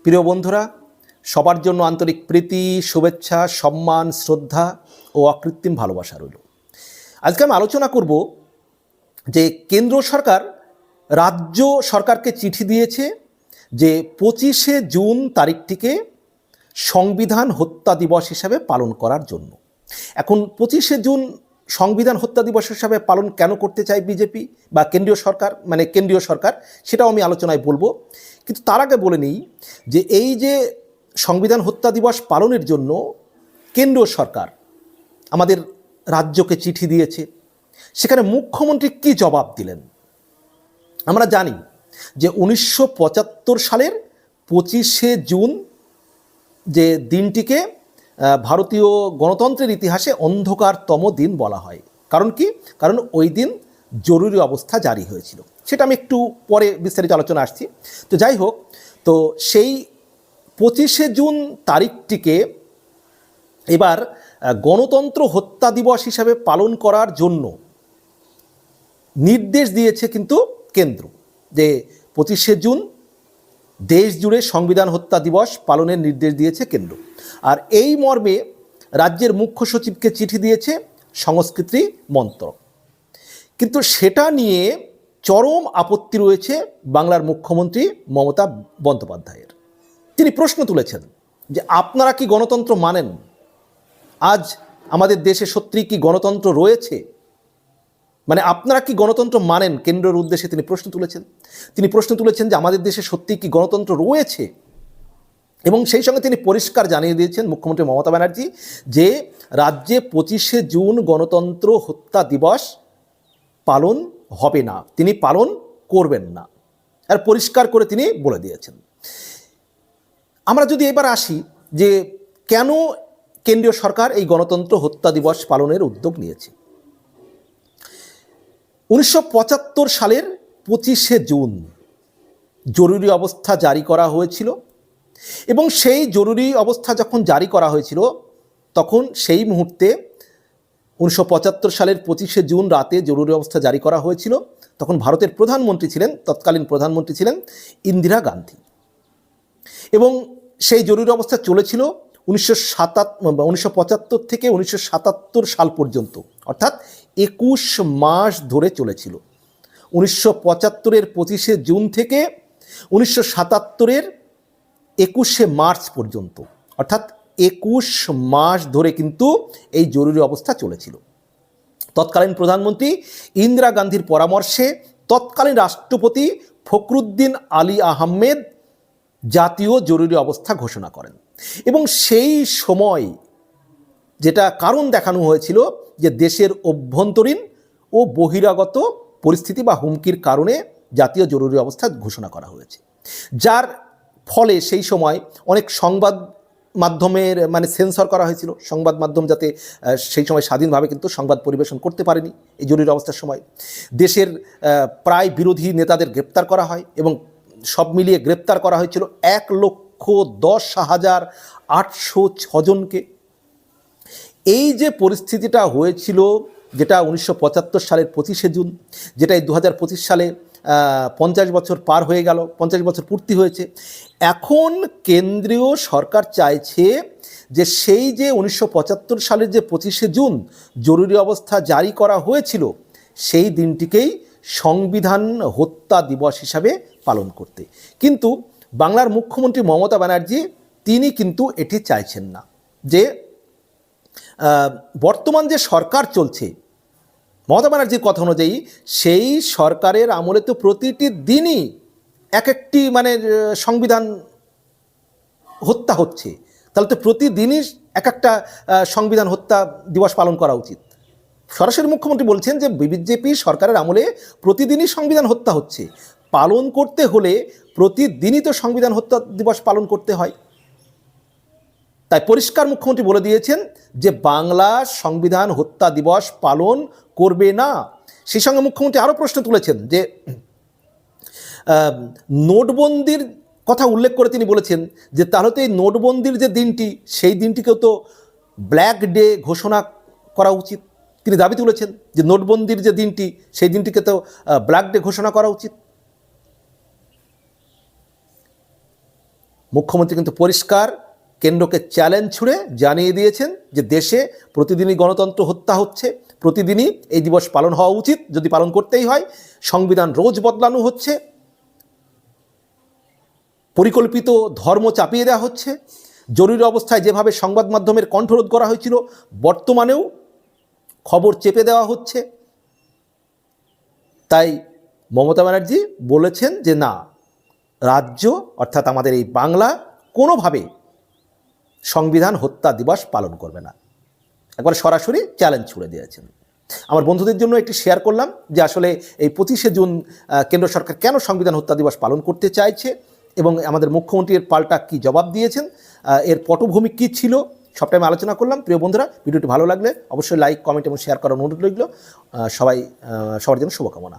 প্রিয় বন্ধুরা, সবার জন্য আন্তরিক প্রীতি, শুভেচ্ছা, সম্মান, শ্রদ্ধা ও অকৃত্রিম ভালোবাসা রইল। আজকে আমি আলোচনা করব যে কেন্দ্র সরকার রাজ্য সরকারকে চিঠি দিয়েছে যে 25শে জুন তারিখটিকে সংবিধান হত্যা দিবস হিসাবে পালন করার জন্য। এখন 25শে জুন সংবিধান হত্যা দিবস হিসাবে পালন কেন করতে চায় বিজেপি বা কেন্দ্রীয় সরকার, সেটাও আমি আলোচনায় বলবো। কিন্তু তার আগে বলে নিই যে এই যে সংবিধান হত্যা দিবস পালনের জন্য কেন্দ্রীয় সরকার আমাদের রাজ্যকে চিঠি দিয়েছে, সেখানে মুখ্যমন্ত্রী কি জবাব দিলেন। আমরা জানি যে 1975 সালের 25শে জুন যে দিনটিকে ভারতীয় গণতন্ত্রের ইতিহাসে অন্ধকারতম দিন বলা হয়। কারণ কি? কারণ ওই দিন জরুরি অবস্থা জারি হয়েছিল। সেটা আমি একটু পরে বিস্তারিত আলোচনা আসছি। তো যাই হোক, তো সেই 25শে জুন তারিখটিকে এবার গণতন্ত্র হত্যা দিবস হিসাবে পালন করার জন্য নির্দেশ দিয়েছে কিন্তু কেন্দ্র, যে 25শে জুন দেশ জুড়ে সংবিধান হত্যা দিবস পালনের নির্দেশ দিয়েছে কেন্দ্র। আর এই মর্মে রাজ্যের মুখ্য সচিবকে চিঠি দিয়েছে সংস্কৃতি মন্ত্রক। কিন্তু সেটা নিয়ে চরম আপত্তি রয়েছে বাংলার মুখ্যমন্ত্রী মমতা বন্দ্যোপাধ্যায়ের। তিনি প্রশ্ন তুলেছেন যে আপনারা কি গণতন্ত্র মানেন? আজ আমাদের দেশে সত্যি কি গণতন্ত্র রয়েছে? মানে আপনারা কি গণতন্ত্র মানেন? কেন্দ্রের উদ্দেশ্যে তিনি প্রশ্ন তুলেছেন যে আমাদের দেশে সত্যি কি গণতন্ত্র রয়েছে? এবং সেই সঙ্গে তিনি পরিষ্কার জানিয়ে দিয়েছেন মুখ্যমন্ত্রী মমতা ব্যানার্জি যে রাজ্যে 25শে জুন গণতন্ত্র হত্যা দিবস পালন হবে না, তিনি পালন করবেন না। আর পরিষ্কার করে তিনি বলে দিয়েছেন। আমরা যদি এবার আসি যে কেন কেন্দ্রীয় সরকার এই গণতন্ত্র হত্যা দিবস পালনের উদ্যোগ নিয়েছে। 1975 সালের 25শে জুন জরুরি অবস্থা জারি করা হয়েছিল এবং সেই জরুরি অবস্থা যখন জারি করা হয়েছিল তখন সেই মুহূর্তে 1975 সালের 25শে জুন রাতে জরুরি অবস্থা জারি করা হয়েছিল। তখন ভারতের তৎকালীন প্রধানমন্ত্রী ছিলেন ইন্দিরা গান্ধী এবং সেই জরুরি অবস্থা চলেছিল 1975 থেকে 1977 সাল পর্যন্ত, অর্থাৎ 21 মাস ধরে চলেছিল। 1975-এর 25শে জুন থেকে 1977-এর 21শে মার্চ পর্যন্ত, অর্থাৎ 21 মাস ধরে কিন্তু এই জরুরি অবস্থা চলেছিল। তৎকালীন প্রধানমন্ত্রী ইন্দিরা গান্ধীর পরামর্শে তৎকালীন রাষ্ট্রপতি ফখরুদ্দিন আলী আহমেদ জাতীয় জরুরি অবস্থা ঘোষণা করেন এবং সেই সময় যেটা কারণ দেখানো হয়েছিল যে দেশের অভ্যন্তরীণ ও বহিরাগত পরিস্থিতি বা হুমকির কারণে জাতীয় জরুরি অবস্থা ঘোষণা করা হয়েছে, যার ফলে সেই সময় অনেক সংবাদ মাধ্যমের সেন্সর করা হয়েছিল। সংবাদ মাধ্যম যাতে সেই সময় স্বাধীনভাবে কিন্তু সংবাদ পরিবেশন করতে পারেনি এই জরুরি অবস্থার সময়। দেশের প্রায় বিরোধী নেতাদের গ্রেপ্তার করা হয় এবং সব মিলিয়ে গ্রেপ্তার করা হয়েছিল 1,10,806 জনকে। এই যে পরিস্থিতিটা হয়েছিল, যেটা 1975 সালের 25শে জুন, যেটা এই 2025 সালে 50 বছর পার হয়ে গেল, 50 বছর পূর্তি হয়েছে। এখন কেন্দ্রীয় সরকার চাইছে যে সেই যে 1975 সালের যে 25শে জুন জরুরি অবস্থা জারি করা হয়েছিল সেই দিনটিকেই সংবিধান হত্যা দিবস হিসাবে পালন করতে। কিন্তু বাংলার মুখ্যমন্ত্রী মমতা ব্যানার্জি তিনি কিন্তু এটি চাইছেন না। যে বর্তমান যে সরকার চলছে, মমতা ব্যানার্জির কথা অনুযায়ী সেই সরকারের আমলে তো প্রতিটি দিনই এক একটি সংবিধান হত্যা হচ্ছে, তাহলে তো প্রতিদিনই এক একটা সংবিধান হত্যা দিবস পালন করা উচিত। সরাসরি মুখ্যমন্ত্রী বলছেন যে বিজেপি সরকারের আমলে প্রতিদিনই সংবিধান হত্যা হচ্ছে, পালন করতে হলে প্রতিদিনই তো সংবিধান হত্যা দিবস পালন করতে হয়। তাই পরিষ্কার মুখ্যমন্ত্রী বলে দিয়েছেন যে বাংলা সংবিধান হত্যা দিবস পালন করবে না। সেই সঙ্গে মুখ্যমন্ত্রী আরও প্রশ্ন তুলেছেন যে নোটবন্দির কথা উল্লেখ করে তিনি বলেছেন যে তাহলে তো এই নোটবন্দির যে দিনটি সেই দিনটিকেও তো ব্ল্যাক ডে ঘোষণা করা উচিত। তিনি দাবি তুলেছেন যে নোটবন্দির যে দিনটি সেই দিনটিকে তো ব্ল্যাক ডে ঘোষণা করা উচিত। মুখ্যমন্ত্রী কিন্তু পরিষ্কার কেন্দ্রকে চ্যালেঞ্জ ছুড়ে জানিয়ে দিয়েছেন যে দেশে প্রতিদিনই গণতন্ত্র হত্যা হচ্ছে, প্রতিদিনই এই দিবস পালন হওয়া উচিত যদি পালন করতেই হয়, সংবিধান রোজ বদলানো হচ্ছে, পরিকল্পিত ধর্ম চাপিয়ে দেওয়া হচ্ছে, জরুরি অবস্থায় যেভাবে সংবাদ মাধ্যমের কণ্ঠরোধ করা হয়েছিল বর্তমানেও খবর চেপে দেওয়া হচ্ছে। তাই মমতা ব্যানার্জি বলেছেন যে না, রাজ্য অর্থাৎ আমাদের এই বাংলা কোনোভাবে সংবিধান হত্যা দিবস পালন করবে না, একবার সরাসরি চ্যালেঞ্জ ছুড়ে দিয়েছেন। আমার বন্ধুদের জন্য একটি শেয়ার করলাম যে আসলে এই 25শে জুন কেন্দ্র সরকার কেন সংবিধান হত্যা দিবস পালন করতে চাইছে এবং আমাদের মুখ্যমন্ত্রীর পাল্টা কি জবাব দিয়েছেন, এর পটভূমি কী ছিল, সবটাই আমি আলোচনা করলাম। প্রিয় বন্ধুরা, ভিডিওটি ভালো লাগলে অবশ্যই লাইক, কমেন্ট এবং শেয়ার করার অনুরোধ রইল। সবার জন্য শুভকামনা।